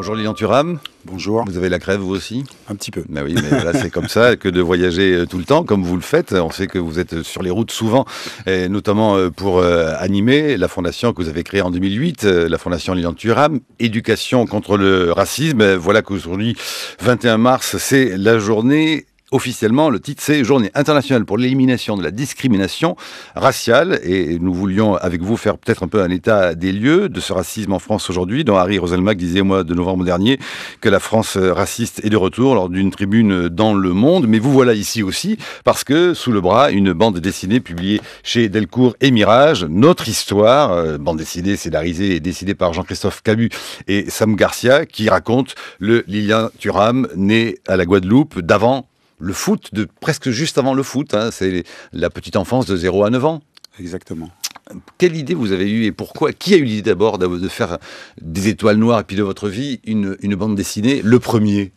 Bonjour Lilian Thuram. Bonjour. Vous avez la crève vous aussi? Un petit peu. Ben oui, mais voilà, c'est comme ça que de voyager tout le temps, comme vous le faites. On sait que vous êtes sur les routes souvent, et notamment pour animer la fondation que vous avez créée en 2008, la fondation Lilian Thuram, Éducation contre le racisme. Voilà qu'aujourd'hui, 21 mars, c'est la journée. Officiellement, le titre, c'est Journée internationale pour l'élimination de la discrimination raciale. Et nous voulions, avec vous, faire peut-être un peu un état des lieux de ce racisme en France aujourd'hui, dont Harry Roselmack disait au mois de novembre dernier que la France raciste est de retour lors d'une tribune dans Le Monde. Mais vous voilà ici aussi, parce que, sous le bras, une bande dessinée publiée chez Delcourt et Mirage, Notre Histoire, bande dessinée scénarisée et dessinée par Jean-Christophe Cabu et Sam Garcia, qui raconte le Lilian Thuram, né à la Guadeloupe, d'avant le foot, de presque juste avant le foot, hein, c'est la petite enfance de 0 à 9 ans. Exactement. Quelle idée vous avez eue et pourquoi? Qui a eu l'idée d'abord de faire des Étoiles Noires et puis de votre vie une bande dessinée, le premier?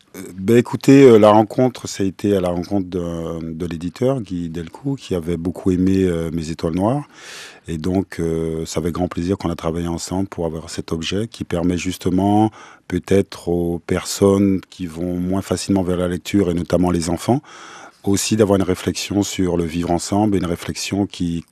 Écoutez, la rencontre, ça a été à la rencontre de l'éditeur, Guy Delcourt, qui avait beaucoup aimé mes Étoiles Noires. Et donc, c'est avec grand plaisir qu'on a travaillé ensemble pour avoir cet objet qui permet justement, peut-être aux personnes qui vont moins facilement vers la lecture, et notamment les enfants, aussi d'avoir une réflexion sur le vivre ensemble, une réflexion qui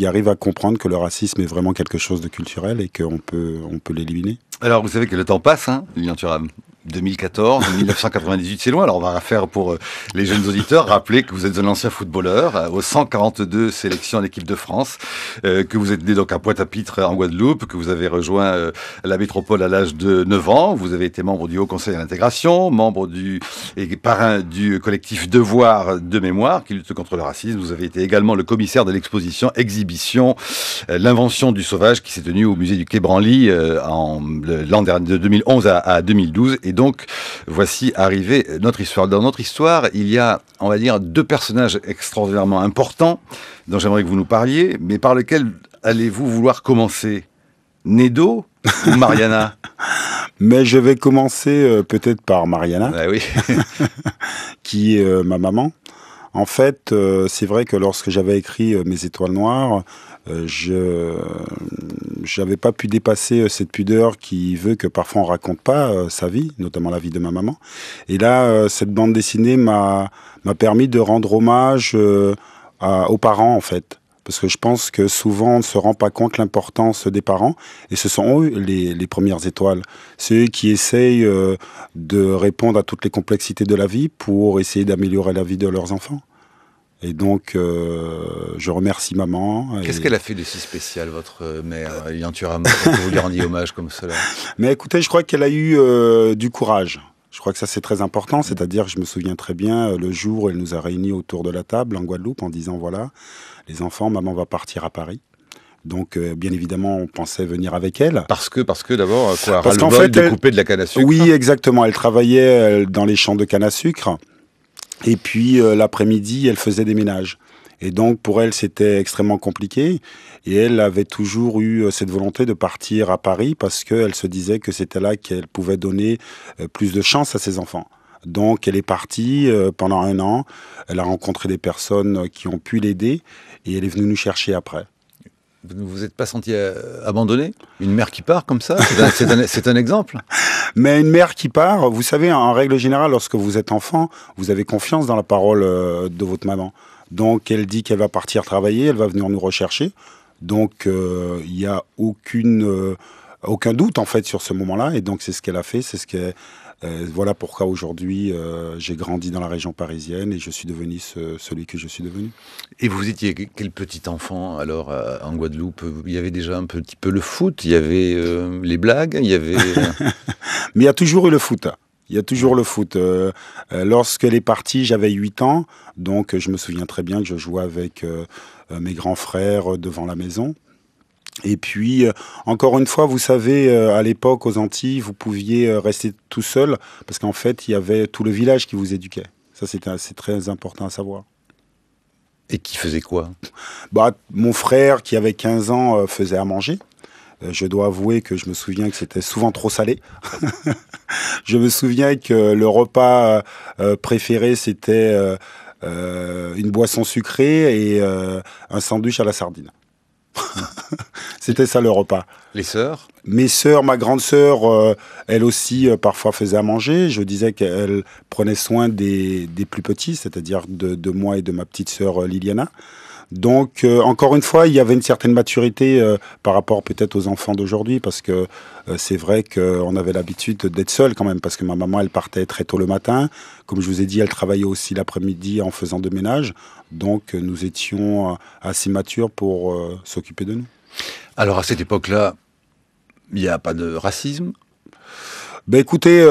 arrive à comprendre que le racisme est vraiment quelque chose de culturel et qu'on peut l'éliminer. Alors, vous savez que le temps passe, hein, Lilian Thuram. 2014, 1998, c'est loin. Alors, on va faire pour les jeunes auditeurs rappeler que vous êtes un ancien footballeur aux 142 sélections en équipe de France, que vous êtes né donc à Pointe-à-Pitre en Guadeloupe, que vous avez rejoint la métropole à l'âge de 9 ans. Vous avez été membre du Haut Conseil à l'intégration, membre et parrain du collectif Devoir de mémoire qui lutte contre le racisme. Vous avez été également le commissaire de l'exposition Exhibition L'invention du sauvage qui s'est tenue au musée du Quai Branly l'an dernier, de 2011 à 2012. Et donc, voici arrivé notre histoire. Dans notre histoire, il y a, on va dire, deux personnages extraordinairement importants dont j'aimerais que vous nous parliez, mais par lesquels allez-vous vouloir commencer? Nedo ou Mariana? Mais je vais commencer peut-être par Mariana, Ah oui. qui est ma maman. En fait, c'est vrai que lorsque j'avais écrit mes Étoiles Noires, je n'avais pas pu dépasser cette pudeur qui veut que parfois on raconte pas sa vie, notamment la vie de ma maman. Et là, cette bande dessinée m'a permis de rendre hommage aux parents, en fait. Parce que je pense que souvent on ne se rend pas compte de l'importance des parents. Et ce sont eux les premières étoiles. C'est eux qui essayent de répondre à toutes les complexités de la vie pour essayer d'améliorer la vie de leurs enfants. Et donc, je remercie maman. Qu'est-ce qu'elle a fait de si spécial, votre mère, Lilian Thuram, pour que vous lui rendiez hommage comme cela? Mais écoutez, je crois qu'elle a eu du courage. Je crois que ça, c'est très important. C'est-à-dire, je me souviens très bien, le jour où elle nous a réunis autour de la table en Guadeloupe en disant, voilà, les enfants, maman va partir à Paris. Donc, bien évidemment, on pensait venir avec elle. Parce que d'abord, quoi, Parce qu'en ras-le-bol fait, de couper de la canne à sucre? Oui, exactement. Elle travaillait dans les champs de canne à sucre. Et puis, l'après-midi, elle faisait des ménages. Et donc, pour elle, c'était extrêmement compliqué. Et elle avait toujours eu cette volonté de partir à Paris parce qu'elle se disait que c'était là qu'elle pouvait donner plus de chance à ses enfants. Donc, elle est partie pendant 1 an. Elle a rencontré des personnes qui ont pu l'aider et elle est venue nous chercher après. Vous ne vous êtes pas senti abandonné? Une mère qui part comme ça, c'est un exemple. Mais une mère qui part, vous savez, en règle générale, lorsque vous êtes enfant, vous avez confiance dans la parole de votre maman. Donc, elle dit qu'elle va partir travailler, elle va venir nous rechercher. Donc, il n'y a aucun doute, en fait, sur ce moment-là. Et donc, c'est ce qu'elle a fait. Voilà pourquoi aujourd'hui, j'ai grandi dans la région parisienne et je suis devenu celui que je suis devenu. Et vous étiez quel petit enfant, alors, en Guadeloupe? Il y avait déjà un petit peu le foot, il y avait les blagues, il y avait... Mais il y a toujours eu le foot. Il y a toujours le foot. Lorsqu'elle est partie, j'avais 8 ans. Donc, je me souviens très bien que je jouais avec mes grands frères devant la maison. Et puis, encore une fois, vous savez, à l'époque, aux Antilles, vous pouviez rester tout seul parce qu'en fait, il y avait tout le village qui vous éduquait. Ça, c'est très important à savoir. Et qui faisait quoi? Mon frère, qui avait 15 ans, faisait à manger. Je dois avouer que je me souviens que c'était souvent trop salé. Je me souviens que le repas préféré, c'était une boisson sucrée et un sandwich à la sardine. C'était ça le repas. Les sœurs? Mes sœurs, ma grande sœur, elle aussi, parfois faisait à manger. Je disais qu'elle prenait soin des plus petits, c'est-à-dire de moi et de ma petite sœur Liliana. Donc, encore une fois, il y avait une certaine maturité par rapport peut-être aux enfants d'aujourd'hui, parce que c'est vrai qu'on avait l'habitude d'être seul quand même, parce que ma maman, elle partait très tôt le matin. Comme je vous ai dit, elle travaillait aussi l'après-midi en faisant de ménage. Donc, nous étions assez matures pour s'occuper de nous. Alors, à cette époque-là, il n'y a pas de racisme? Ben écoutez,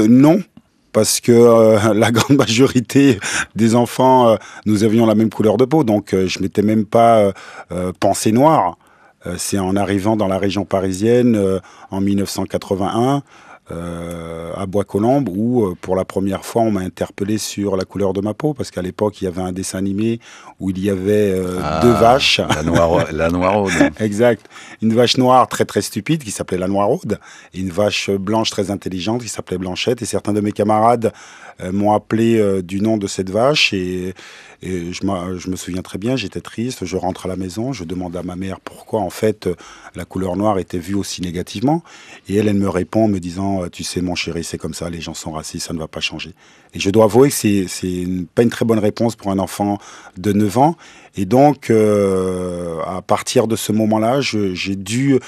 non. Parce que la grande majorité des enfants, nous avions la même couleur de peau, donc je m'étais même pas pensé noir. C'est en arrivant dans la région parisienne en 1981, à Bois-Colombes, où pour la première fois on m'a interpellé sur la couleur de ma peau, parce qu'à l'époque il y avait un dessin animé où il y avait deux vaches. La noiraude. Exact. Une vache noire très très stupide qui s'appelait la noiraude, et une vache blanche très intelligente qui s'appelait Blanchette. Et certains de mes camarades m'ont appelé du nom de cette vache, et je me souviens très bien, j'étais triste, je rentre à la maison, je demande à ma mère pourquoi en fait la couleur noire était vue aussi négativement, et elle me répond en me disant tu sais mon chéri, c'est comme ça, les gens sont racistes, ça ne va pas changer. Et je dois avouer que c'est pas une très bonne réponse pour un enfant de 9 ans, et donc à partir de ce moment-là, j'ai dû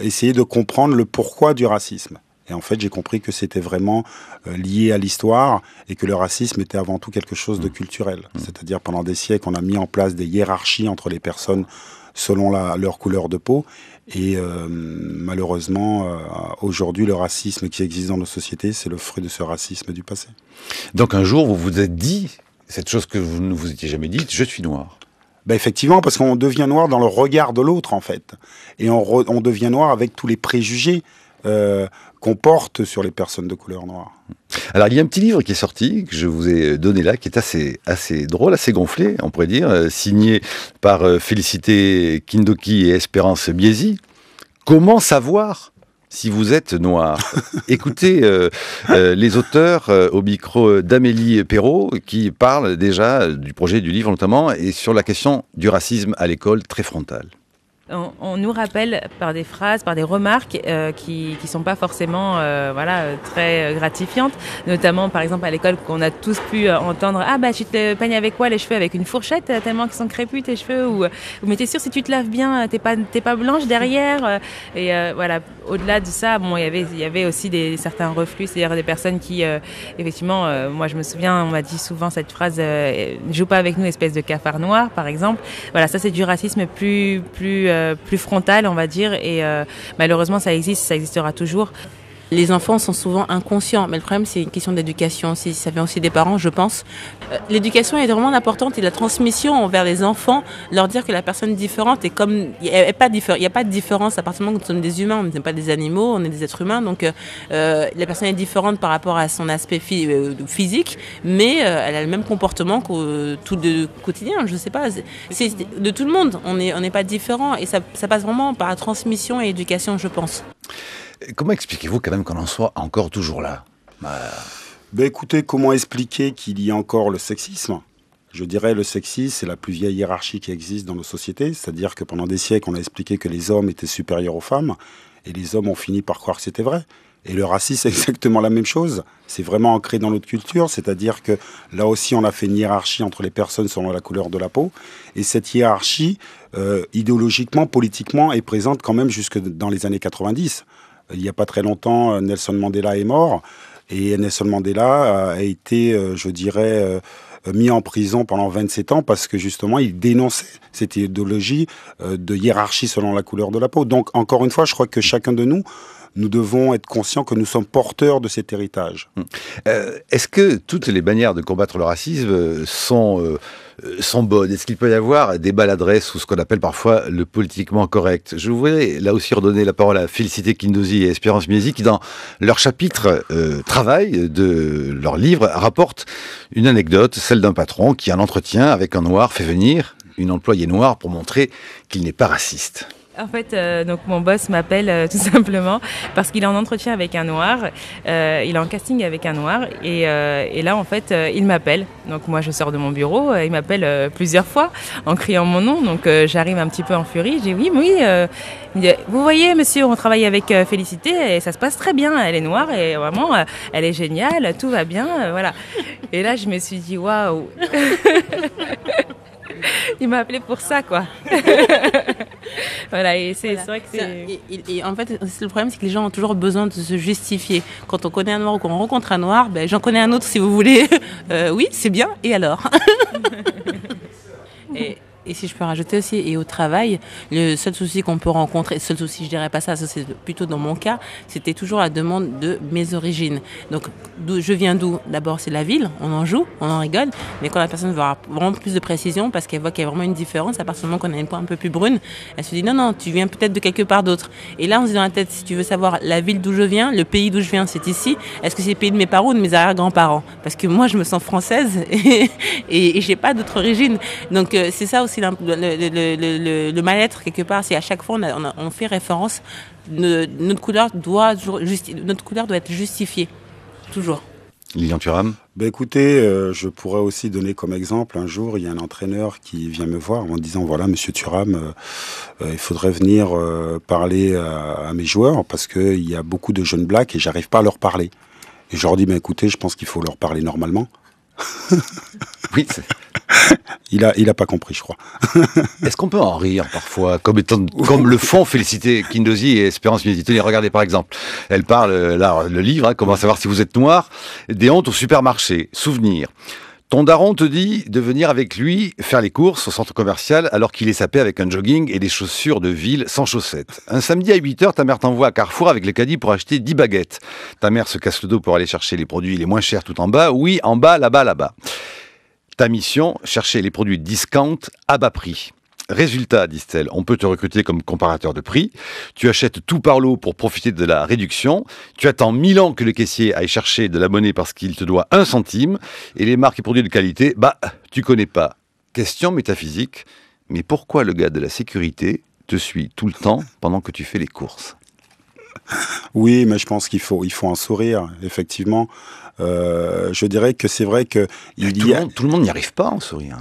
essayer de comprendre le pourquoi du racisme. Et en fait, j'ai compris que c'était vraiment lié à l'histoire, et que le racisme était avant tout quelque chose de culturel. C'est-à-dire, pendant des siècles, on a mis en place des hiérarchies entre les personnes selon leur couleur de peau. Et malheureusement, aujourd'hui, le racisme qui existe dans nos sociétés, c'est le fruit de ce racisme du passé. Donc un jour, vous vous êtes dit, cette chose que vous ne vous étiez jamais dite, je suis noir. Ben effectivement, parce qu'on devient noir dans le regard de l'autre, en fait. Et on devient noir avec tous les préjugés qu'on porte sur les personnes de couleur noire. Alors, il y a un petit livre qui est sorti, que je vous ai donné là, qui est assez drôle, assez gonflé, on pourrait dire, signé par Félicité Kindoki et Espérance Biesi. Comment savoir si vous êtes noir? Écoutez les auteurs au micro d'Amélie Perrault, qui parlent déjà du projet du livre notamment, et sur la question du racisme à l'école très frontale. On nous rappelle par des phrases, par des remarques qui sont pas forcément très gratifiantes, notamment par exemple à l'école qu'on a tous pu entendre tu te peignes avec quoi les cheveux, avec une fourchette tellement qu'ils sont crépus tes cheveux, ou mais t'es sûr si tu te laves bien t'es pas blanche derrière, et au-delà de ça, bon il y avait aussi certains reflux, c'est-à-dire des personnes qui effectivement moi je me souviens, on m'a dit souvent cette phrase joue pas avec nous espèce de cafard noir par exemple. Voilà, ça c'est du racisme plus frontal, on va dire, et malheureusement ça existe, ça existera toujours. Les enfants sont souvent inconscients, mais le problème c'est une question d'éducation aussi, ça vient aussi des parents, je pense. L'éducation est vraiment importante, et la transmission envers les enfants, leur dire que la personne différente est comme, il n'y a pas de différence à partir du moment où nous sommes des humains, on n'est pas des animaux, on est des êtres humains, donc la personne est différente par rapport à son aspect physique, mais elle a le même comportement que tout de quotidien, je sais pas, c'est de tout le monde, on n'est pas différent, et ça passe vraiment par la transmission et l'éducation, je pense. Comment expliquez-vous quand même qu'on en soit encore toujours là? Ben écoutez, comment expliquer qu'il y a encore le sexisme? Je dirais le sexisme, c'est la plus vieille hiérarchie qui existe dans nos sociétés, c'est-à-dire que pendant des siècles, on a expliqué que les hommes étaient supérieurs aux femmes, et les hommes ont fini par croire que c'était vrai. Et le racisme, c'est exactement la même chose. C'est vraiment ancré dans notre culture, c'est-à-dire que là aussi, on a fait une hiérarchie entre les personnes selon la couleur de la peau. Et cette hiérarchie, idéologiquement, politiquement, est présente quand même jusque dans les années 90. Il n'y a pas très longtemps, Nelson Mandela est mort. Et Nelson Mandela a été, mis en prison pendant 27 ans parce que justement, il dénonçait cette idéologie de hiérarchie selon la couleur de la peau. Donc, encore une fois, je crois que chacun de nous devons être conscients que nous sommes porteurs de cet héritage. Est-ce que toutes les manières de combattre le racisme sont bonnes? Est-ce qu'il peut y avoir des maladresses ou ce qu'on appelle parfois le politiquement correct? Je voudrais là aussi redonner la parole à Félicité Kindoki et Espérance Biesi, qui dans leur chapitre travail de leur livre rapportent une anecdote, celle d'un patron qui, en entretien avec un noir, fait venir une employée noire pour montrer qu'il n'est pas raciste. En fait, donc mon boss m'appelle tout simplement parce qu'il est en entretien avec un noir, il est en casting avec un noir et là en fait il m'appelle. Donc moi je sors de mon bureau, il m'appelle plusieurs fois en criant mon nom, donc j'arrive un petit peu en furie, je dis oui, il me dit, vous voyez monsieur, on travaille avec Félicité et ça se passe très bien, elle est noire et vraiment elle est géniale, tout va bien, voilà. Et là je me suis dit waouh. Il m'a appelé pour ça, quoi. Voilà, et c'est vrai que c'est... Et en fait, le problème, c'est que les gens ont toujours besoin de se justifier. Quand on connaît un noir ou qu'on rencontre un noir, ben, j'en connais un autre si vous voulez. Oui, c'est bien, et alors? Et si je peux rajouter aussi, et au travail, le seul souci qu'on peut rencontrer, le seul souci, je dirais pas ça, c'est plutôt dans mon cas, c'était toujours la demande de mes origines. Donc, je viens d'où? D'abord, c'est la ville, on en joue, on en rigole, mais quand la personne veut avoir vraiment plus de précision, parce qu'elle voit qu'il y a vraiment une différence, à partir du moment qu'on a une peau un peu plus brune, elle se dit non, tu viens peut-être de quelque part d'autre. Et là, on se dit dans la tête, si tu veux savoir la ville d'où je viens, le pays d'où je viens, c'est ici, est-ce que c'est le pays de mes parents ou de mes arrière-grands-parents? Parce que moi, je me sens française et j'ai pas d'autre origine. Donc, c'est ça aussi le mal-être quelque part, c'est à chaque fois on fait référence, notre couleur doit être justifiée, toujours. Lilian Thuram. Ben écoutez, je pourrais aussi donner comme exemple, un jour, il y a un entraîneur qui vient me voir en disant, voilà, monsieur Thuram, il faudrait venir parler à mes joueurs parce qu'il y a beaucoup de jeunes blacks et j'arrive pas à leur parler. Et je leur dis, ben écoutez, je pense qu'il faut leur parler normalement. Oui, il a pas compris, je crois. Est-ce qu'on peut en rire parfois, comme le font Félicité Kindozi et Espérance Miesi? Tenez, regardez par exemple, elle parle, là, le livre, comment savoir si vous êtes noir, des hontes au supermarché, souvenirs. Ton daron te dit de venir avec lui faire les courses au centre commercial alors qu'il est sapé avec un jogging et des chaussures de ville sans chaussettes. Un samedi à 8h, ta mère t'envoie à Carrefour avec le caddie pour acheter 10 baguettes. Ta mère se casse le dos pour aller chercher les produits les moins chers tout en bas. Oui, en bas, là-bas. Ta mission, chercher les produits discount à bas prix. Résultat, disent-elles, on peut te recruter comme comparateur de prix. Tu achètes tout par lot pour profiter de la réduction. Tu attends 1000 ans que le caissier aille chercher de la monnaie parce qu'il te doit 1 centime. Et les marques et produits de qualité, tu connais pas. Question métaphysique, mais pourquoi le gars de la sécurité te suit tout le temps pendant que tu fais les courses? Oui, mais je pense qu'il faut en sourire, effectivement. Je dirais que c'est vrai que... Tout le monde n'y arrive pas à en sourire.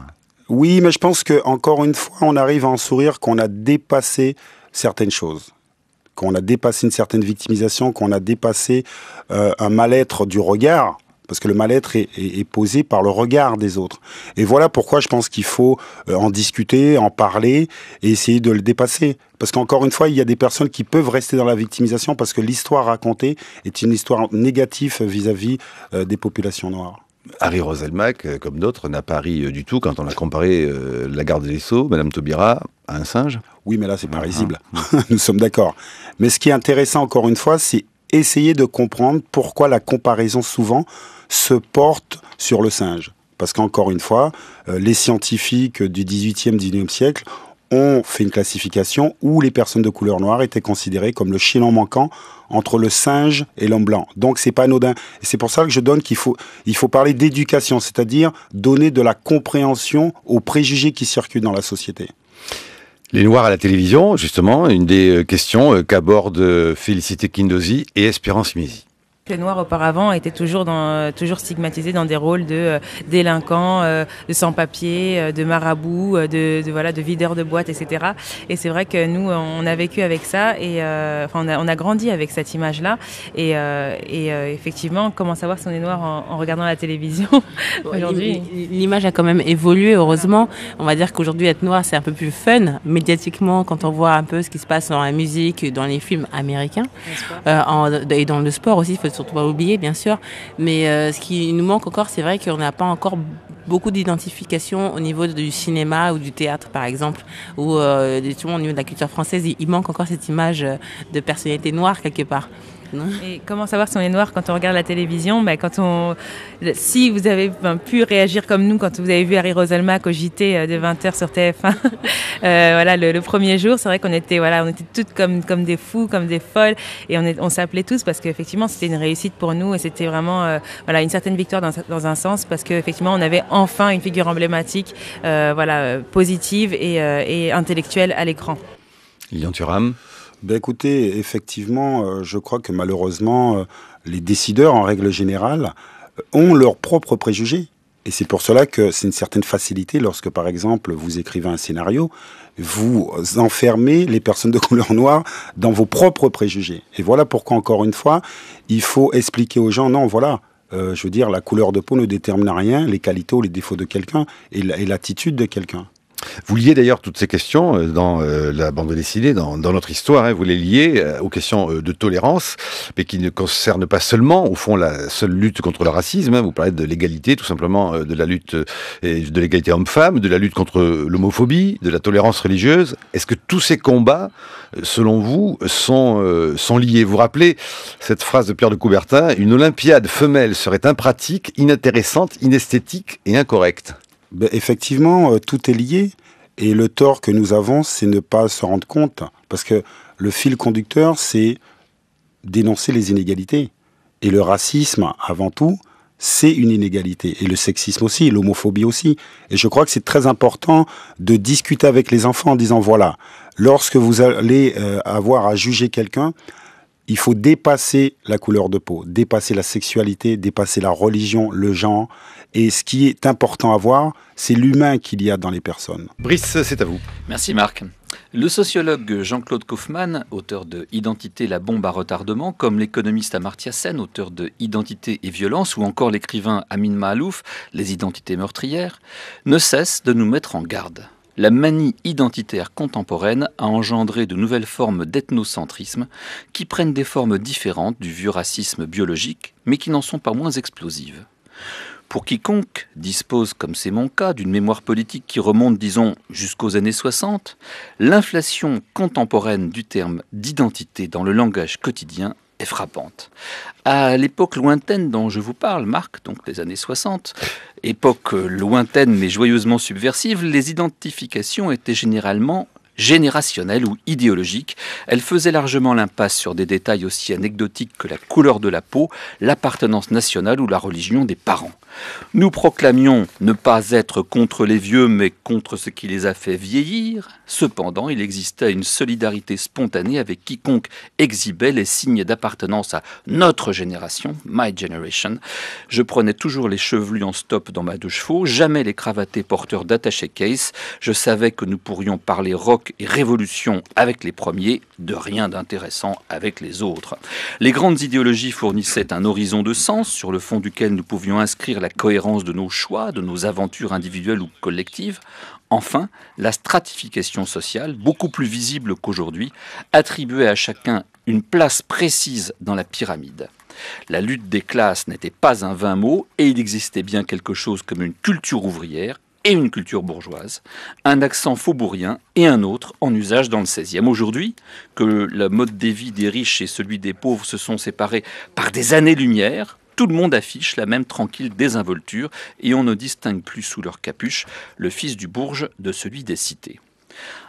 Oui, mais je pense que encore une fois, on arrive à en sourire qu'on a dépassé certaines choses, qu'on a dépassé une certaine victimisation, qu'on a dépassé un mal-être du regard, parce que le mal-être est posé par le regard des autres. Et voilà pourquoi je pense qu'il faut en discuter, en parler et essayer de le dépasser. Parce qu'encore une fois, il y a des personnes qui peuvent rester dans la victimisation parce que l'histoire racontée est une histoire négative vis-à-vis des populations noires. Harry Roselmack, comme d'autres, n'a pas ri du tout quand on a comparé la garde des Sceaux, Madame Taubira, à un singe. Oui, mais là, c'est pas risible. Nous sommes d'accord. Mais ce qui est intéressant, encore une fois, c'est essayer de comprendre pourquoi la comparaison, souvent, se porte sur le singe. Parce qu'encore une fois, les scientifiques du 18e, 19e siècle ont fait une classification où les personnes de couleur noire étaient considérées comme le chaînon manquant entre le singe et l'homme blanc. Donc c'est pas anodin. Et c'est pour ça que je donne qu'il faut parler d'éducation, c'est-à-dire donner de la compréhension aux préjugés qui circulent dans la société. Les Noirs à la télévision, justement, une des questions qu'abordent Félicité Kindozi et Espérance Miesi. Les Noirs auparavant étaient toujours stigmatisés dans des rôles de délinquants, de sans-papiers, de marabouts, de videurs de boîtes, etc. Et c'est vrai que nous, on a vécu avec ça et on a grandi avec cette image-là. Et effectivement, comment savoir si on est noir en regardant la télévision aujourd'hui? L'image a quand même évolué, heureusement. On va dire qu'aujourd'hui, être noir, c'est un peu plus fun médiatiquement quand on voit un peu ce qui se passe dans la musique, dans les films américains et dans le sport aussi. Il faut surtout pas oublier, bien sûr. Mais ce qui nous manque encore, c'est vrai qu'on n'a pas encore beaucoup d'identification au niveau du cinéma ou du théâtre, par exemple, ou au niveau de la culture française, il manque encore cette image de personnalité noire quelque part. Et comment savoir si on est noir quand on regarde la télévision? Si vous avez pu réagir comme nous quand vous avez vu Harry Roselmack au JT de 20h sur TF1, le premier jour, c'est vrai qu'on était toutes comme des fous, comme des folles, et on s'appelait tous parce qu'effectivement c'était une réussite pour nous et c'était vraiment une certaine victoire dans un sens parce qu'effectivement on avait enfin une figure emblématique, positive et intellectuelle à l'écran. Lilian Thuram. Ben écoutez, effectivement, je crois que malheureusement, les décideurs, en règle générale, ont leurs propres préjugés. Et c'est pour cela que c'est une certaine facilité lorsque, par exemple, vous écrivez un scénario, vous enfermez les personnes de couleur noire dans vos propres préjugés. Et voilà pourquoi, encore une fois, il faut expliquer aux gens, non, voilà, je veux dire, la couleur de peau ne détermine rien, les qualités ou les défauts de quelqu'un et l'attitude de quelqu'un. Vous liez d'ailleurs toutes ces questions dans la bande dessinée, dans notre histoire, hein, vous les liez aux questions de tolérance, mais qui ne concernent pas seulement, au fond, la seule lutte contre le racisme. Hein, vous parlez de l'égalité, tout simplement, de la lutte de l'égalité homme-femme, de la lutte contre l'homophobie, de la tolérance religieuse. Est-ce que tous ces combats, selon vous, sont liés? Vous rappelez cette phrase de Pierre de Coubertin: une Olympiade femelle serait impratique, inintéressante, inesthétique et incorrecte. Ben, effectivement, tout est lié. Et le tort que nous avons, c'est ne pas se rendre compte. Parce que le fil conducteur, c'est dénoncer les inégalités. Et le racisme, avant tout, c'est une inégalité. Et le sexisme aussi, l'homophobie aussi. Et je crois que c'est très important de discuter avec les enfants en disant, voilà, lorsque vous allez avoir à juger quelqu'un, il faut dépasser la couleur de peau, dépasser la sexualité, dépasser la religion, le genre. Et ce qui est important à voir, c'est l'humain qu'il y a dans les personnes. Brice, c'est à vous. Merci Marc. Le sociologue Jean-Claude Kaufmann, auteur de Identité, la bombe à retardement, comme l'économiste Amartya Sen, auteur de Identité et violence, ou encore l'écrivain Amin Maalouf, Les identités meurtrières, ne cessent de nous mettre en garde. La manie identitaire contemporaine a engendré de nouvelles formes d'ethnocentrisme qui prennent des formes différentes du vieux racisme biologique, mais qui n'en sont pas moins explosives. Pour quiconque dispose, comme c'est mon cas, d'une mémoire politique qui remonte, disons, jusqu'aux années 60, l'inflation contemporaine du terme d'identité dans le langage quotidien est frappante. À l'époque lointaine dont je vous parle, Marc, donc les années 60, époque lointaine mais joyeusement subversive, les identifications étaient généralement générationnelle ou idéologique. Elle faisait largement l'impasse sur des détails aussi anecdotiques que la couleur de la peau, l'appartenance nationale ou la religion des parents. Nous proclamions ne pas être contre les vieux, mais contre ce qui les a fait vieillir. Cependant, il existait une solidarité spontanée avec quiconque exhibait les signes d'appartenance à notre génération, my generation. Je prenais toujours les chevelus en stop dans ma deux chevaux, jamais les cravatés porteurs d'attaché case. Je savais que nous pourrions parler rock et révolution avec les premiers, de rien d'intéressant avec les autres. Les grandes idéologies fournissaient un horizon de sens sur le fond duquel nous pouvions inscrire la cohérence de nos choix, de nos aventures individuelles ou collectives. Enfin, la stratification sociale, beaucoup plus visible qu'aujourd'hui, attribuait à chacun une place précise dans la pyramide. La lutte des classes n'était pas un vain mot et il existait bien quelque chose comme une culture ouvrière et une culture bourgeoise, un accent faubourien et un autre en usage dans le 16e. Aujourd'hui, que le mode de vie des riches et celui des pauvres se sont séparés par des années-lumière, tout le monde affiche la même tranquille désinvolture et on ne distingue plus sous leur capuche le fils du bourge de celui des cités.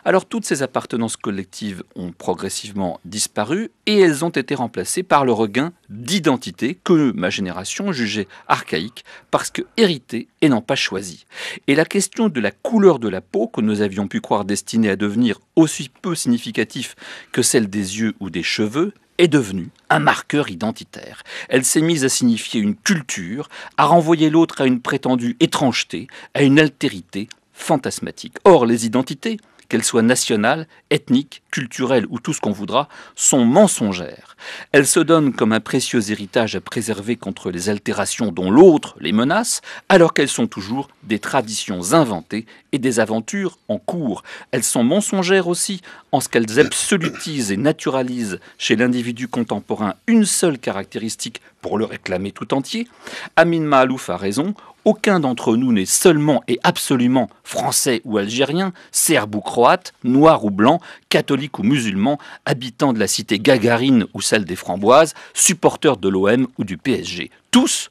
Alors toutes ces appartenances collectives ont progressivement disparu et elles ont été remplacées par le regain d'identité que ma génération jugeait archaïque parce que héritée et non pas choisie. Et la question de la couleur de la peau que nous avions pu croire destinée à devenir aussi peu significatif que celle des yeux ou des cheveux est devenue un marqueur identitaire. Elle s'est mise à signifier une culture, à renvoyer l'autre à une prétendue étrangeté, à une altérité fantasmatique. Or, les identités, qu'elles soient nationales, ethniques, culturelles ou tout ce qu'on voudra, sont mensongères. Elles se donnent comme un précieux héritage à préserver contre les altérations dont l'autre les menace, alors qu'elles sont toujours des traditions inventées et des aventures en cours. Elles sont mensongères aussi en ce qu'elles absolutisent et naturalisent chez l'individu contemporain une seule caractéristique pour le réclamer tout entier. Amin Maalouf a raison. Aucun d'entre nous n'est seulement et absolument français ou algérien, serbe ou croate, noir ou blanc, catholique ou musulman, habitant de la cité Gagarine ou celle des Framboises, supporteur de l'OM ou du PSG. Tous,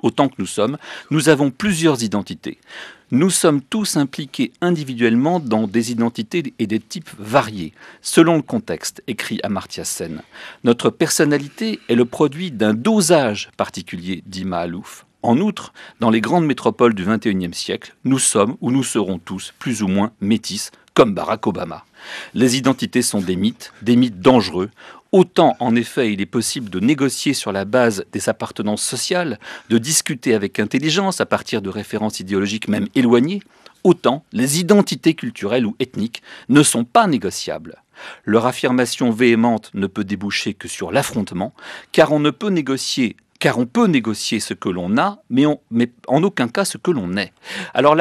autant que nous sommes, nous avons plusieurs identités. Nous sommes tous impliqués individuellement dans des identités et des types variés, selon le contexte, écrit Amartya Sen. Notre personnalité est le produit d'un dosage particulier, dit Maalouf. En outre, dans les grandes métropoles du XXIe siècle, nous sommes ou nous serons tous plus ou moins métis, comme Barack Obama. Les identités sont des mythes dangereux. Autant, en effet, il est possible de négocier sur la base des appartenances sociales, de discuter avec intelligence à partir de références idéologiques même éloignées, autant les identités culturelles ou ethniques ne sont pas négociables. Leur affirmation véhémente ne peut déboucher que sur l'affrontement, car on peut négocier ce que l'on a, mais en aucun cas ce que l'on est. Alors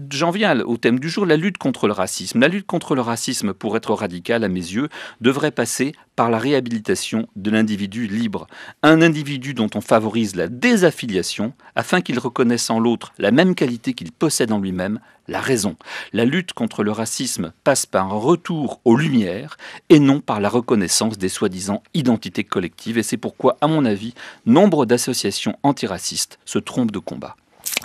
j'en viens au thème du jour, la lutte contre le racisme. La lutte contre le racisme, pour être radical à mes yeux, devrait passer par la réhabilitation de l'individu libre. Un individu dont on favorise la désaffiliation, afin qu'il reconnaisse en l'autre la même qualité qu'il possède en lui-même, la raison. La lutte contre le racisme passe par un retour aux Lumières et non par la reconnaissance des soi-disant identités collectives. Et c'est pourquoi, à mon avis, nombre d'associations antiracistes se trompent de combat.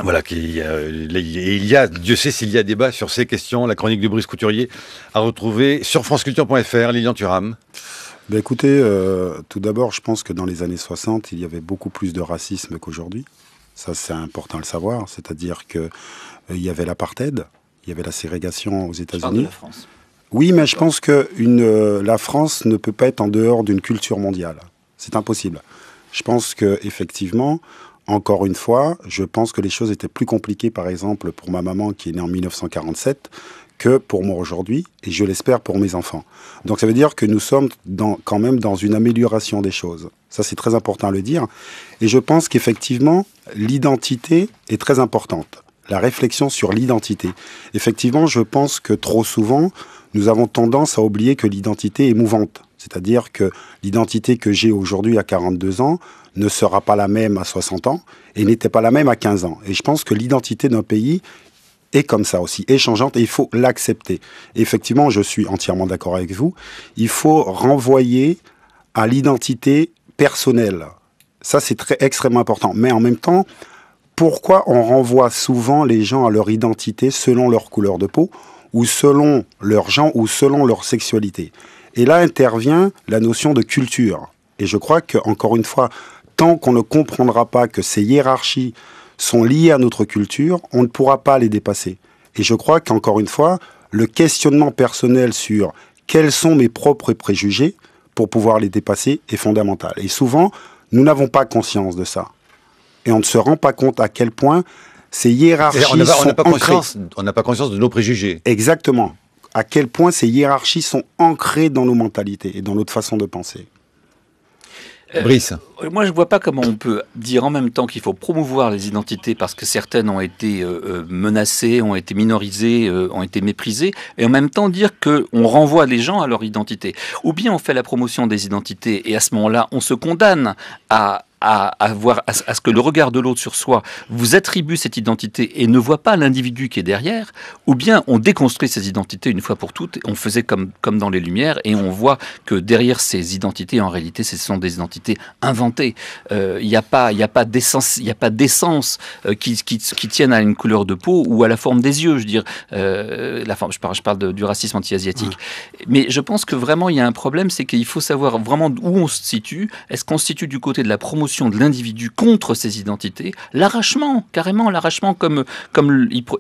Voilà, il y a, Dieu sait s'il y a débat sur ces questions. La chronique de Brice Couturier à retrouver sur franceculture.fr. Lilian Thuram. Ben écoutez, tout d'abord, je pense que dans les années 60, il y avait beaucoup plus de racisme qu'aujourd'hui. Ça, c'est important de le savoir. C'est-à-dire que il y avait l'apartheid, il y avait la ségrégation aux États-Unis. Je parle de la France. Oui, mais je pense que la France ne peut pas être en dehors d'une culture mondiale. C'est impossible. Je pense que effectivement, encore une fois, je pense que les choses étaient plus compliquées, par exemple, pour ma maman qui est née en 1947, que pour moi aujourd'hui, et je l'espère pour mes enfants. Donc ça veut dire que nous sommes quand même dans une amélioration des choses. Ça, c'est très important à le dire. Et je pense qu'effectivement, l'identité est très importante. La réflexion sur l'identité. Effectivement, je pense que trop souvent, nous avons tendance à oublier que l'identité est mouvante. C'est-à-dire que l'identité que j'ai aujourd'hui à 42 ans ne sera pas la même à 60 ans et n'était pas la même à 15 ans. Et je pense que l'identité d'un pays est comme ça aussi, est changeante et il faut l'accepter. Effectivement, je suis entièrement d'accord avec vous. Il faut renvoyer à l'identité personnelle. Ça, c'est extrêmement important. Mais en même temps, pourquoi on renvoie souvent les gens à leur identité selon leur couleur de peau ou selon leur genre ou selon leur sexualité? Et là intervient la notion de culture. Et je crois qu'encore une fois, tant qu'on ne comprendra pas que ces hiérarchies sont liées à notre culture, on ne pourra pas les dépasser. Et je crois qu'encore une fois, le questionnement personnel sur quels sont mes propres préjugés pour pouvoir les dépasser est fondamental. Et souvent, nous n'avons pas conscience de ça. Et on ne se rend pas compte à quel point ces hiérarchies sont ancrées. On n'a pas conscience de nos préjugés. Exactement. À quel point ces hiérarchies sont ancrées dans nos mentalités et dans notre façon de penser. Brice. Moi, je ne vois pas comment on peut dire en même temps qu'il faut promouvoir les identités parce que certaines ont été menacées, ont été minorisées, ont été méprisées, et en même temps dire qu'on renvoie les gens à leur identité. Ou bien on fait la promotion des identités et à ce moment-là, on se condamne à ce que le regard de l'autre sur soi vous attribue cette identité et ne voit pas l'individu qui est derrière, ou bien on déconstruit ces identités une fois pour toutes, on faisait comme dans les Lumières, et on voit que derrière ces identités, en réalité, ce sont des identités inventées. Il n'y a pas d'essence qui tienne à une couleur de peau ou à la forme des yeux, je veux dire. Je parle du racisme anti-asiatique. Mais je pense que vraiment, il y a un problème, c'est qu'il faut savoir vraiment où on se situe. Est-ce qu'on se situe du côté de la promotion de l'individu contre ses identités, carrément l'arrachement comme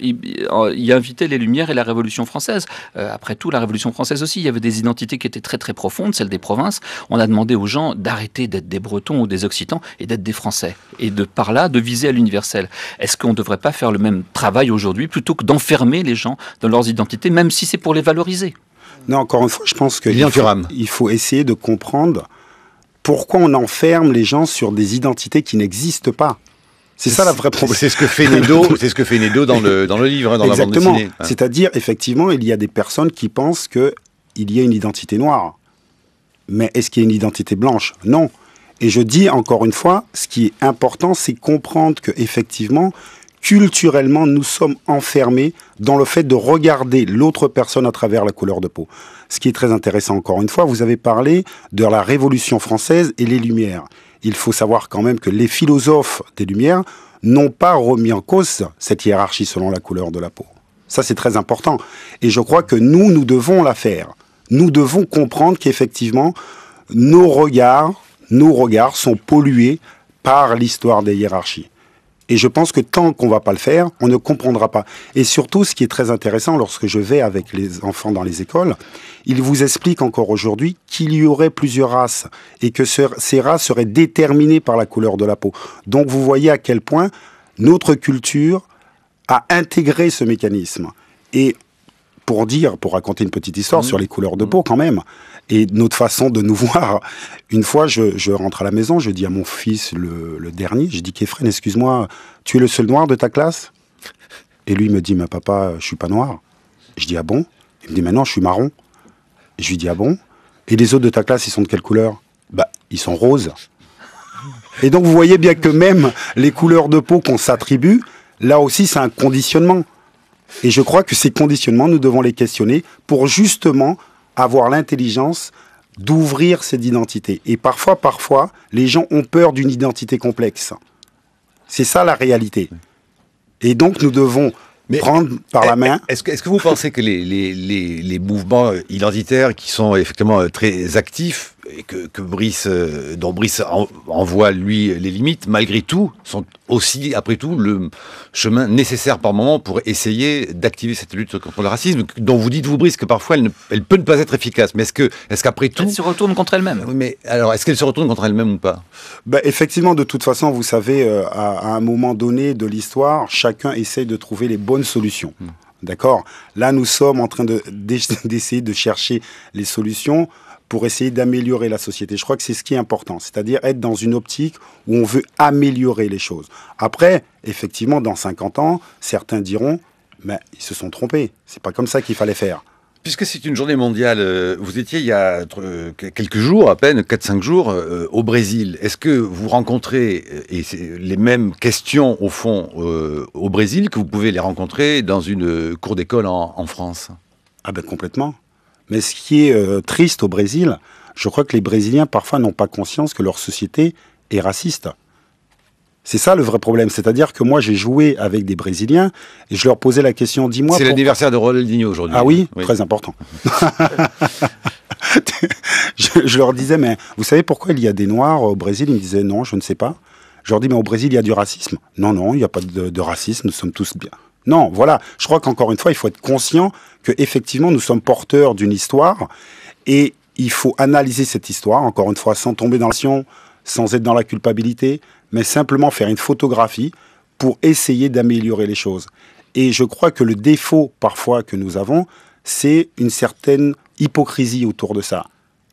il invitait les Lumières et la Révolution française. Après tout, la Révolution française aussi, il y avait des identités qui étaient très très profondes, celles des provinces. On a demandé aux gens d'arrêter d'être des Bretons ou des Occitans et d'être des Français. Et par là, de viser à l'universel. Est-ce qu'on ne devrait pas faire le même travail aujourd'hui plutôt que d'enfermer les gens dans leurs identités, même si c'est pour les valoriser? Non, encore une fois, je pense qu'il faut essayer de comprendre pourquoi on enferme les gens sur des identités qui n'existent pas. C'est ça la vraie problème. C'est ce que fait Nédo dans le livre, dans la bande dessinée. C'est-à-dire, effectivement, il y a des personnes qui pensent qu'il y a une identité noire. Mais est-ce qu'il y a une identité blanche? Non. Et je dis encore une fois, ce qui est important, c'est comprendre qu'effectivement, culturellement, nous sommes enfermés dans le fait de regarder l'autre personne à travers la couleur de peau. Ce qui est très intéressant, encore une fois, vous avez parlé de la Révolution française et les Lumières. Il faut savoir quand même que les philosophes des Lumières n'ont pas remis en cause cette hiérarchie selon la couleur de la peau. Ça, c'est très important. Et je crois que nous devons la faire. Nous devons comprendre qu'effectivement, nos regards sont pollués par l'histoire des hiérarchies. Et je pense que tant qu'on va pas le faire, on ne comprendra pas. Et surtout, ce qui est très intéressant, lorsque je vais avec les enfants dans les écoles, ils vous expliquent encore aujourd'hui qu'il y aurait plusieurs races et que ces races seraient déterminées par la couleur de la peau. Donc vous voyez à quel point notre culture a intégré ce mécanisme. Et pour raconter une petite histoire sur les couleurs de peau quand même, et notre façon de nous voir. Une fois, je rentre à la maison, je dis à mon fils, le dernier, je dis, Kéfren, excuse-moi, tu es le seul noir de ta classe? Et lui me dit, mais papa, je suis pas noir. Je dis, ah bon? Il me dit, mais non, je suis marron. Je lui dis, ah bon? Et les autres de ta classe, ils sont de quelle couleur? Bah, ils sont roses. Et donc, vous voyez bien que même les couleurs de peau qu'on s'attribue, là aussi, c'est un conditionnement. Et je crois que ces conditionnements, nous devons les questionner pour justement avoir l'intelligence d'ouvrir cette identité. Et parfois, les gens ont peur d'une identité complexe. C'est ça la réalité. Et donc, nous devons prendre par la main... Est-ce que vous pensez que les mouvements identitaires qui sont effectivement très actifs, et dont Brice envoie, lui, les limites, malgré tout, sont aussi, après tout, le chemin nécessaire par moment pour essayer d'activer cette lutte contre le racisme, dont vous dites, vous, Brice, que parfois elle peut ne pas être efficace. Mais est-ce qu'après tout... Elle se retourne contre elle-même. Mais alors, est-ce qu'elle se retourne contre elle-même ou pas? Effectivement, de toute façon, vous savez, à un moment donné de l'histoire, chacun essaye de trouver les bonnes solutions. D'accord? Là, nous sommes en train d'essayer de chercher les solutions pour essayer d'améliorer la société. Je crois que c'est ce qui est important, c'est-à-dire être dans une optique où on veut améliorer les choses. Après, effectivement, dans 50 ans, certains diront, mais ils se sont trompés, c'est pas comme ça qu'il fallait faire. Puisque c'est une journée mondiale, vous étiez il y a quelques jours, à peine 4-5 jours, au Brésil. Est-ce que vous rencontrez les mêmes questions, au fond, au Brésil, que vous pouvez les rencontrer dans une cour d'école en France? Ah ben complètement. Mais ce qui est triste au Brésil, je crois que les Brésiliens, parfois, n'ont pas conscience que leur société est raciste. C'est ça le vrai problème. C'est-à-dire que moi, j'ai joué avec des Brésiliens et je leur posais la question, dis-moi... C'est l'anniversaire de Ronaldinho aujourd'hui. Ah oui, très important. je leur disais, mais vous savez pourquoi il y a des Noirs au Brésil? Ils me disaient, non, je ne sais pas. Je leur dis, mais au Brésil, il y a du racisme. Non, il n'y a pas de racisme, nous sommes tous bien. Non, voilà. Je crois qu'encore une fois, il faut être conscient qu'effectivement, nous sommes porteurs d'une histoire et il faut analyser cette histoire, encore une fois, sans tomber dans l'action, sans être dans la culpabilité, mais simplement faire une photographie pour essayer d'améliorer les choses. Et je crois que le défaut, parfois, que nous avons, c'est une certaine hypocrisie autour de ça.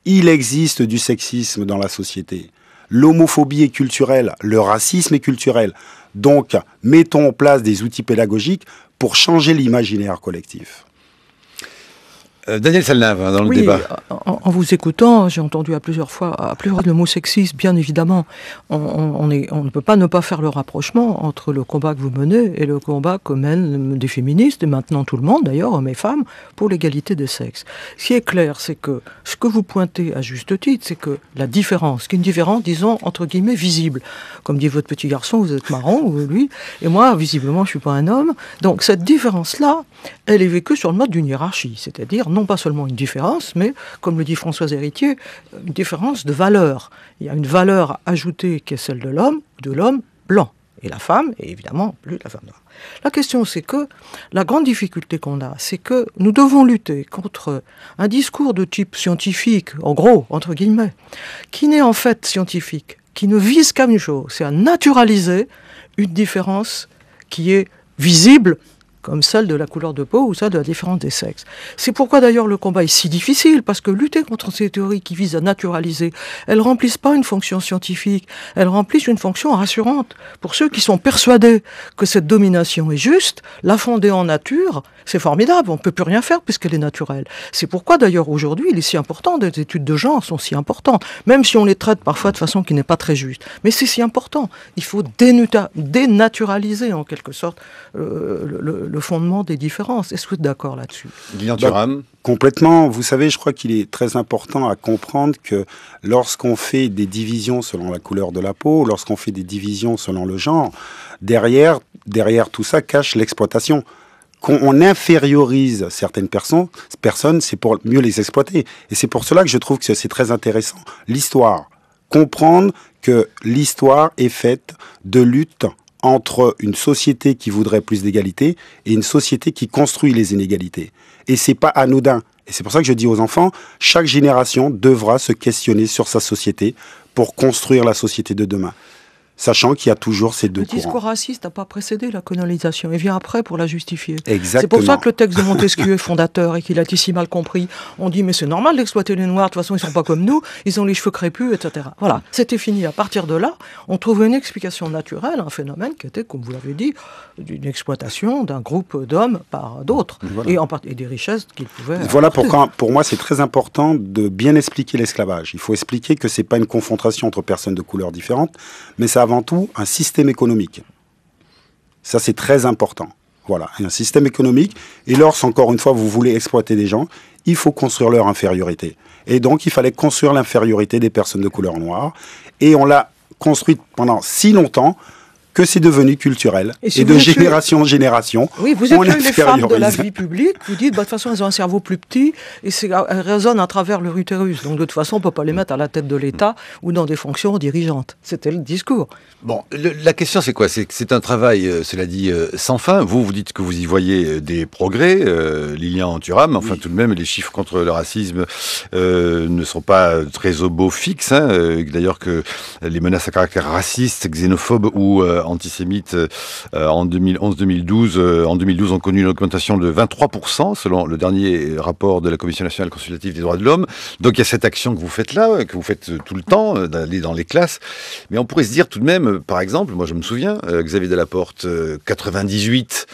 Il existe du sexisme dans la société. L'homophobie est culturelle, le racisme est culturel. Donc, mettons en place des outils pédagogiques pour changer l'imaginaire collectif. Daniel Salnave, dans le débat. En vous écoutant, j'ai entendu à plusieurs le mot sexisme, bien évidemment. On ne peut pas ne pas faire le rapprochement entre le combat que vous menez et le combat que mènent des féministes, et maintenant tout le monde d'ailleurs, hommes et femmes, pour l'égalité des sexes. Ce qui est clair, c'est que ce que vous pointez à juste titre, c'est que la différence, qui est une différence, disons, entre guillemets, visible. Comme dit votre petit garçon, vous êtes marron, ou lui, et moi, visiblement, je ne suis pas un homme. Donc cette différence-là, elle est vécue sur le mode d'une hiérarchie, c'est-à-dire non pas seulement une différence, mais, comme le dit Françoise Héritier, une différence de valeur. Il y a une valeur ajoutée qui est celle de l'homme blanc. Et la femme, et évidemment, plus la femme noire. La question, c'est que, la grande difficulté qu'on a, c'est que nous devons lutter contre un discours de type scientifique, en gros, entre guillemets, qui n'est en fait scientifique, qui ne vise qu'à une chose, c'est à naturaliser une différence qui est visible, comme celle de la couleur de peau ou celle de la différence des sexes. C'est pourquoi d'ailleurs le combat est si difficile, parce que lutter contre ces théories qui visent à naturaliser, elles remplissent pas une fonction scientifique, elles remplissent une fonction rassurante. Pour ceux qui sont persuadés que cette domination est juste, la fonder en nature, c'est formidable, on ne peut plus rien faire puisqu'elle est naturelle. C'est pourquoi d'ailleurs aujourd'hui il est si important, des études de genre sont si importantes, même si on les traite parfois de façon qui n'est pas très juste. Mais c'est si important, il faut dénaturaliser en quelque sorte le fondement des différences. Est-ce que vous êtes d'accord là-dessus? Lilian Thuram. Complètement. Vous savez, je crois qu'il est très important à comprendre que lorsqu'on fait des divisions selon la couleur de la peau, lorsqu'on fait des divisions selon le genre, derrière tout ça cache l'exploitation. Quand on infériorise certaines personnes, c'est pour mieux les exploiter. Et c'est pour cela que je trouve que c'est très intéressant. L'histoire. Comprendre que l'histoire est faite de luttes entre une société qui voudrait plus d'égalité et une société qui construit les inégalités. Et c'est pas anodin. Et c'est pour ça que je dis aux enfants, chaque génération devra se questionner sur sa société pour construire la société de demain. Sachant qu'il y a toujours ces deux courants. Le discours raciste n'a pas précédé la colonisation, il vient après pour la justifier. Exactement. C'est pour ça que le texte de Montesquieu est fondateur et qu'il a été si mal compris. On dit mais c'est normal d'exploiter les Noirs, de toute façon ils sont pas comme nous, ils ont les cheveux crépus, etc. Voilà, c'était fini. À partir de là, on trouvait une explication naturelle à un phénomène qui était, comme vous l'avez dit, d'une exploitation d'un groupe d'hommes par d'autres, voilà. Et des richesses qu'ils pouvaient Voilà pourquoi, pour moi, c'est très important de bien expliquer l'esclavage. Il faut expliquer que c'est pas une confrontation entre personnes de couleurs différentes, mais c'est avant tout un système économique. Ça, c'est très important. Voilà, un système économique. Et lorsque, encore une fois, vous voulez exploiter des gens, il faut construire leur infériorité. Et donc, il fallait construire l'infériorité des personnes de couleur noire. Et on l'a construite pendant si longtemps que c'est devenu culturel. Et de génération en génération, oui, vous êtes les femmes de la vie publique, vous dites, bah, de toute façon, elles ont un cerveau plus petit, et elles résonnent à travers leur utérus. Donc, de toute façon, on ne peut pas les mettre à la tête de l'État ou dans des fonctions dirigeantes. C'était le discours. Bon, la question, c'est quoi? C'est un travail, cela dit, sans fin. Vous dites que vous y voyez des progrès, Lilian Thuram, enfin, tout de même, les chiffres contre le racisme ne sont pas très au beau fixe. Hein, d'ailleurs, que les menaces à caractère raciste, xénophobe ou antisémites en 2011-2012. En 2012, ont connu une augmentation de 23%, selon le dernier rapport de la Commission nationale consultative des droits de l'homme. Donc il y a cette action que vous faites là, que vous faites tout le temps, d'aller dans les classes. Mais on pourrait se dire tout de même, par exemple, moi je me souviens, Xavier Delaporte, 98,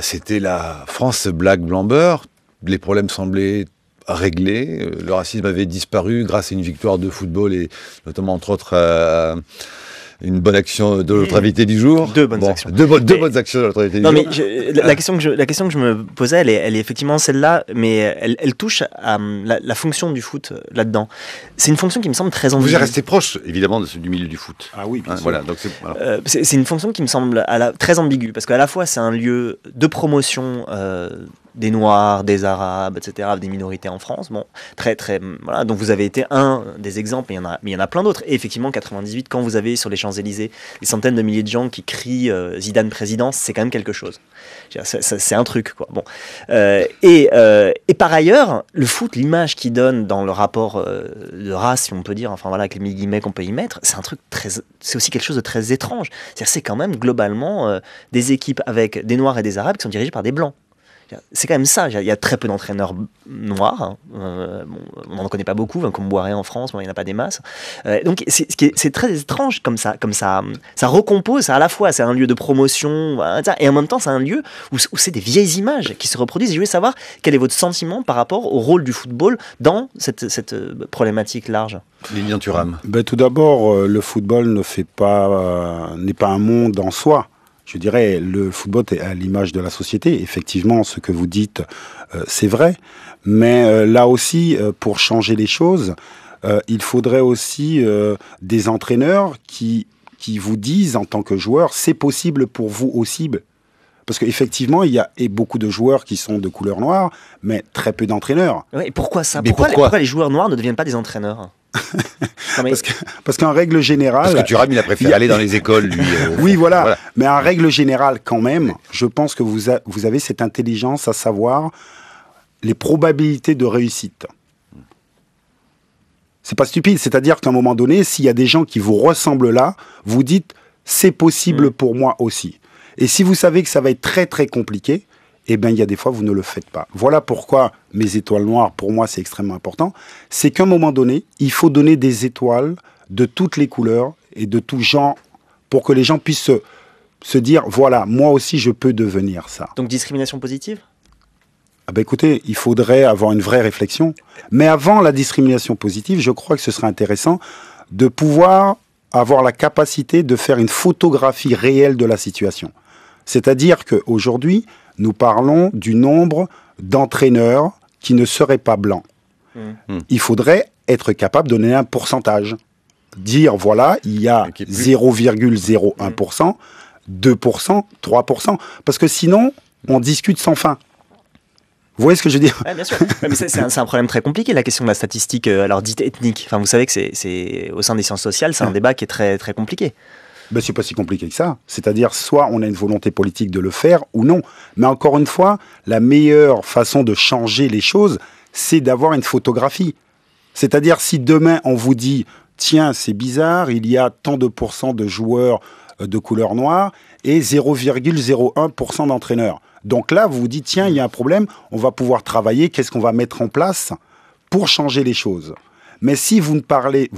c'était la France black blanc-beurre. Les problèmes semblaient réglés. Le racisme avait disparu grâce à une victoire de football et notamment, entre autres, une bonne action de notre invité du jour. Deux bonnes actions. Deux bonnes actions de notre invité du jour. Mais la question que je me posais, elle est effectivement celle-là, mais elle touche à la fonction du foot là-dedans. C'est une fonction qui me semble très ambiguë. Vous êtes resté proche, évidemment, du milieu du foot. Ah oui, bien sûr. Voilà, donc c'est une fonction qui me semble très ambiguë, parce qu'à la fois, c'est un lieu de promotion des Noirs, des Arabes, etc., des minorités en France. Bon, voilà. Donc vous avez été un des exemples, mais il y en a plein d'autres. Et effectivement, 98, quand vous avez sur les Champs-Élysées des centaines de milliers de gens qui crient Zidane président, c'est quand même quelque chose. C'est un truc, quoi. Bon. Et par ailleurs, le foot, l'image qu'il donne dans le rapport de race, si on peut dire, enfin voilà, avec les guillemets qu'on peut y mettre, c'est aussi quelque chose de très étrange. C'est-à-dire, c'est quand même globalement des équipes avec des Noirs et des Arabes qui sont dirigées par des Blancs. C'est quand même ça. Il y a très peu d'entraîneurs noirs. On n'en connaît pas beaucoup, comme Boiré en France, il n'y en a pas des masses. Donc c'est très étrange comme ça. Ça recompose. Ça, à la fois, c'est un lieu de promotion, et en même temps, c'est un lieu où c'est des vieilles images qui se reproduisent. Et je voulais savoir quel est votre sentiment par rapport au rôle du football dans cette problématique large. Lilian Thuram. Tout d'abord, le football n'est pas un monde en soi. Je dirais, le football est à l'image de la société. Effectivement, ce que vous dites, c'est vrai. Mais là aussi, pour changer les choses, il faudrait aussi des entraîneurs qui vous disent, en tant que joueur, c'est possible pour vous aussi. Parce qu'effectivement, il y a beaucoup de joueurs qui sont de couleur noire, mais très peu d'entraîneurs. Ouais, et pourquoi ça? Pourquoi les joueurs noirs ne deviennent pas des entraîneurs? Parce qu'en règle générale... Parce que Thuram, il a préféré aller dans les écoles, lui. Oui, voilà. Mais en règle générale, quand même, je pense que vous avez cette intelligence à savoir les probabilités de réussite. C'est pas stupide. C'est-à-dire qu'à un moment donné, s'il y a des gens qui vous ressemblent là, vous dites, c'est possible pour moi aussi. Et si vous savez que ça va être très, très compliqué, eh bien, il y a des fois, vous ne le faites pas. Voilà pourquoi mes étoiles noires, pour moi, c'est extrêmement important. C'est qu'à un moment donné, il faut donner des étoiles de toutes les couleurs et de tout genre pour que les gens puissent se dire, voilà, moi aussi, je peux devenir ça. Donc, discrimination positive ? Écoutez, il faudrait avoir une vraie réflexion. Mais avant la discrimination positive, je crois que ce serait intéressant de pouvoir avoir la capacité de faire une photographie réelle de la situation. C'est-à-dire qu'aujourd'hui, nous parlons du nombre d'entraîneurs qui ne seraient pas blancs. Il faudrait être capable de donner un pourcentage. Dire, voilà, il y a 0,01%, 2%, 3%. Parce que sinon, on discute sans fin. Vous voyez ce que je veux dire ? Bien sûr. Mais c'est un problème très compliqué, la question de la statistique, alors dite ethnique. Enfin, vous savez que c'est au sein des sciences sociales, c'est un débat qui est très, très compliqué. Ben, c'est pas si compliqué que ça. C'est-à-dire, soit on a une volonté politique de le faire ou non. Mais encore une fois, la meilleure façon de changer les choses, c'est d'avoir une photographie. C'est-à-dire, si demain on vous dit, tiens, c'est bizarre, il y a tant de pourcents de joueurs de couleur noire et 0,01% d'entraîneurs. Donc là, vous vous dites, tiens, il y a un problème, on va pouvoir travailler, qu'est-ce qu'on va mettre en place pour changer les choses. Mais si vous parlez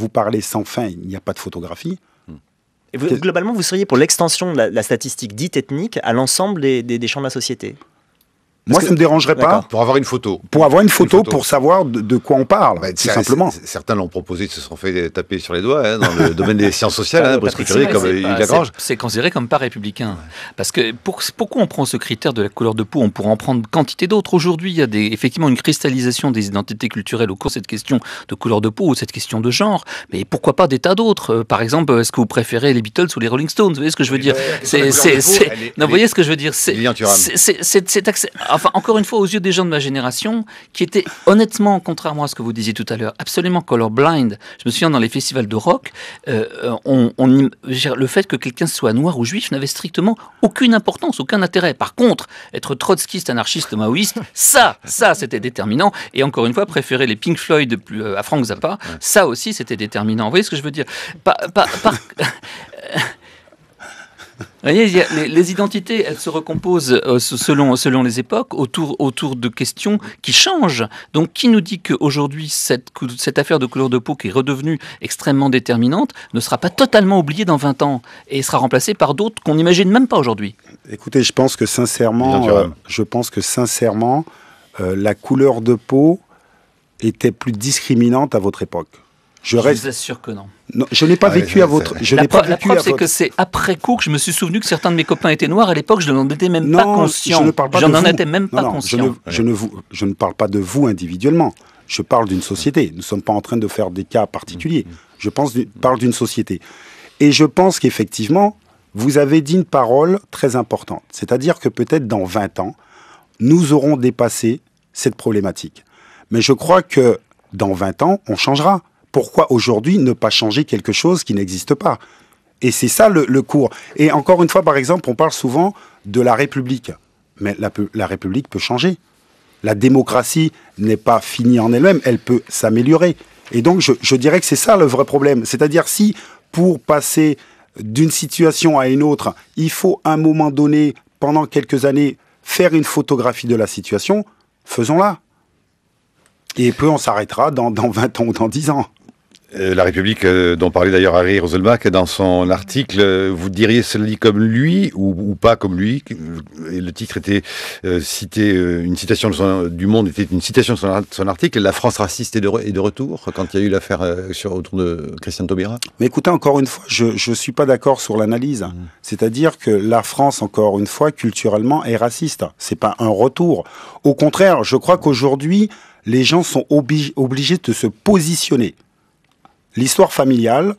sans fin, il n'y a pas de photographie. Et globalement, vous seriez pour l'extension de la statistique dite ethnique à l'ensemble des champs de la société? Moi, ça ne me dérangerait pas. Pour avoir une photo. Pour avoir une photo, pour savoir de quoi on parle, tout simplement. Certains l'ont proposé, se sont fait taper sur les doigts dans le domaine des sciences sociales, Brice Couturier, comme Yves Lagrange. C'est considéré comme pas républicain. Parce que pourquoi on prend ce critère de la couleur de peau? On pourrait en prendre quantité d'autres. Aujourd'hui, il y a effectivement une cristallisation des identités culturelles au cours de cette question de couleur de peau ou cette question de genre. Mais pourquoi pas des tas d'autres? Par exemple, est-ce que vous préférez les Beatles ou les Rolling Stones? Vous voyez ce que je veux dire? Vous voyez ce que je veux dire? Enfin, encore une fois, aux yeux des gens de ma génération, qui étaient honnêtement, contrairement à ce que vous disiez tout à l'heure, absolument colorblind. Je me souviens dans les festivals de rock, le fait que quelqu'un soit noir ou juif n'avait strictement aucune importance, aucun intérêt. Par contre, être trotskiste, anarchiste, maoïste, ça c'était déterminant. Et encore une fois, préférer les Pink Floyd à Frank Zappa, ça aussi c'était déterminant. Vous voyez ce que je veux dire? Vous voyez, les identités, elles se recomposent selon les époques, autour de questions qui changent. Donc, qui nous dit qu'aujourd'hui, cette affaire de couleur de peau qui est redevenue extrêmement déterminante ne sera pas totalement oubliée dans 20 ans et sera remplacée par d'autres qu'on n'imagine même pas aujourd'hui? Écoutez, je pense que sincèrement, la couleur de peau était plus discriminante à votre époque. Je vous assure que non. Non, je n'ai pas vécu à votre. La preuve, c'est que c'est après coup que je me suis souvenu que certains de mes copains étaient noirs. À l'époque, je n'en étais même pas conscient. Je n'en étais même pas conscient. Je ne parle pas de vous individuellement. Je parle d'une société. Nous ne sommes pas en train de faire des cas particuliers. Je parle d'une société. Et je pense qu'effectivement, vous avez dit une parole très importante. C'est-à-dire que peut-être dans 20 ans, nous aurons dépassé cette problématique. Mais je crois que dans 20 ans, on changera. Pourquoi aujourd'hui ne pas changer quelque chose qui n'existe pas? Et c'est ça le cours. Et encore une fois, par exemple, on parle souvent de la République. Mais la République peut changer. La démocratie n'est pas finie en elle-même, elle peut s'améliorer. Et donc, je dirais que c'est ça le vrai problème. C'est-à-dire, si pour passer d'une situation à une autre, il faut à un moment donné, pendant quelques années, faire une photographie de la situation, faisons-la. Et peu on s'arrêtera dans 20 ans ou dans 10 ans. La République, dont parlait d'ailleurs Harry Roselbach dans son article, vous diriez cela comme lui ou pas comme lui? Et le titre était une citation du Monde était une citation de son article. La France raciste est de retour quand il y a eu l'affaire autour de Christiane Taubira. Mais écoutez, encore une fois, je suis pas d'accord sur l'analyse. C'est-à-dire que la France, encore une fois, culturellement, est raciste. C'est pas un retour. Au contraire, je crois qu'aujourd'hui, les gens sont obligés de se positionner. L'histoire familiale,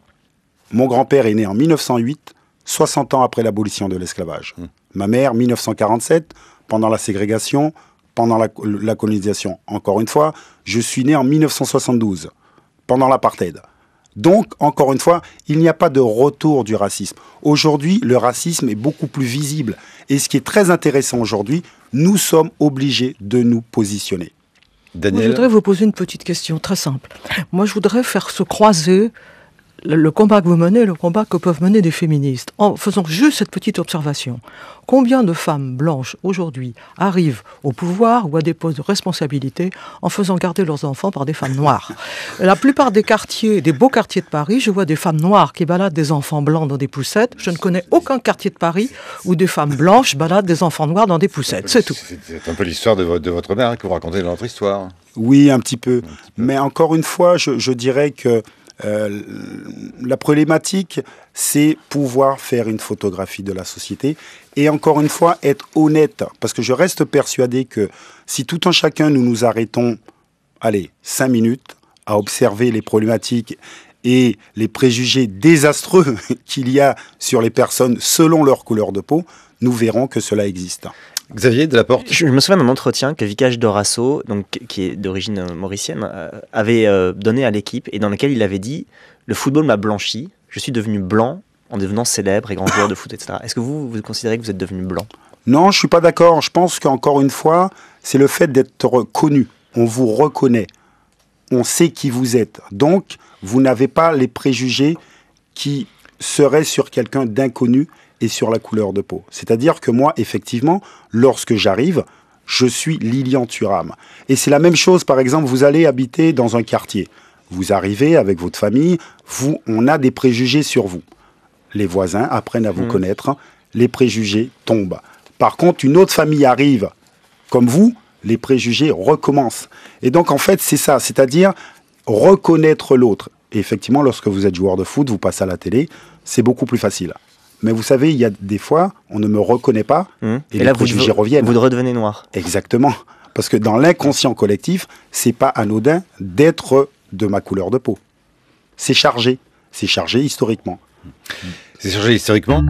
mon grand-père est né en 1908, 60 ans après l'abolition de l'esclavage. Ma mère, 1947, pendant la ségrégation, pendant la colonisation. Encore une fois, je suis né en 1972, pendant l'apartheid. Donc, encore une fois, il n'y a pas de retour du racisme. Aujourd'hui, le racisme est beaucoup plus visible. Et ce qui est très intéressant aujourd'hui, nous sommes obligés de nous positionner. Daniel. Je voudrais vous poser une petite question très simple. Moi, je voudrais faire se croiser le combat que vous menez, le combat que peuvent mener des féministes, en faisant juste cette petite observation. Combien de femmes blanches, aujourd'hui, arrivent au pouvoir ou à des postes de responsabilité en faisant garder leurs enfants par des femmes noires? La plupart des quartiers, des beaux quartiers de Paris, je vois des femmes noires qui baladent des enfants blancs dans des poussettes. Je ne connais aucun quartier de Paris où des femmes blanches baladent des enfants noirs dans des poussettes. C'est tout. C'est un peu l'histoire de votre mère que vous racontez dans votre histoire. Oui, un petit peu. Mais encore une fois, je dirais que la problématique, c'est pouvoir faire une photographie de la société et encore une fois être honnête, parce que je reste persuadé que si tout un chacun nous arrêtons, 5 minutes à observer les problématiques et les préjugés désastreux qu'il y a sur les personnes selon leur couleur de peau, nous verrons que cela existe. Xavier Delaporte. Je me souviens d'un entretien que Vikash Dorasso, qui est d'origine mauricienne, avait donné à l'équipe et dans lequel il avait dit « Le football m'a blanchi, je suis devenu blanc en devenant célèbre et grand joueur de foot, etc. Est-ce que vous considérez que vous êtes devenu blanc? Non, je suis pas d'accord. Je pense qu'encore une fois, c'est le fait d'être connu. On vous reconnaît. On sait qui vous êtes. Donc, vous n'avez pas les préjugés qui seraient sur quelqu'un d'inconnu et sur la couleur de peau. C'est-à-dire que moi, effectivement, lorsque j'arrive, je suis Lilian Thuram. Et c'est la même chose, par exemple, vous allez habiter dans un quartier. Vous arrivez avec votre famille, on a des préjugés sur vous. Les voisins apprennent à vous connaître, les préjugés tombent. Par contre, une autre famille arrive, comme vous, les préjugés recommencent. Et donc, en fait, c'est ça, c'est-à-dire reconnaître l'autre. Et effectivement, lorsque vous êtes joueur de foot, vous passez à la télé, c'est beaucoup plus facile. Mais vous savez, il y a des fois, on ne me reconnaît pas, et les là, préjugés reviennent. Vous redevenez noir. Exactement. Parce que dans l'inconscient collectif, c'est pas anodin d'être de ma couleur de peau. C'est chargé historiquement. C'est chargé historiquement.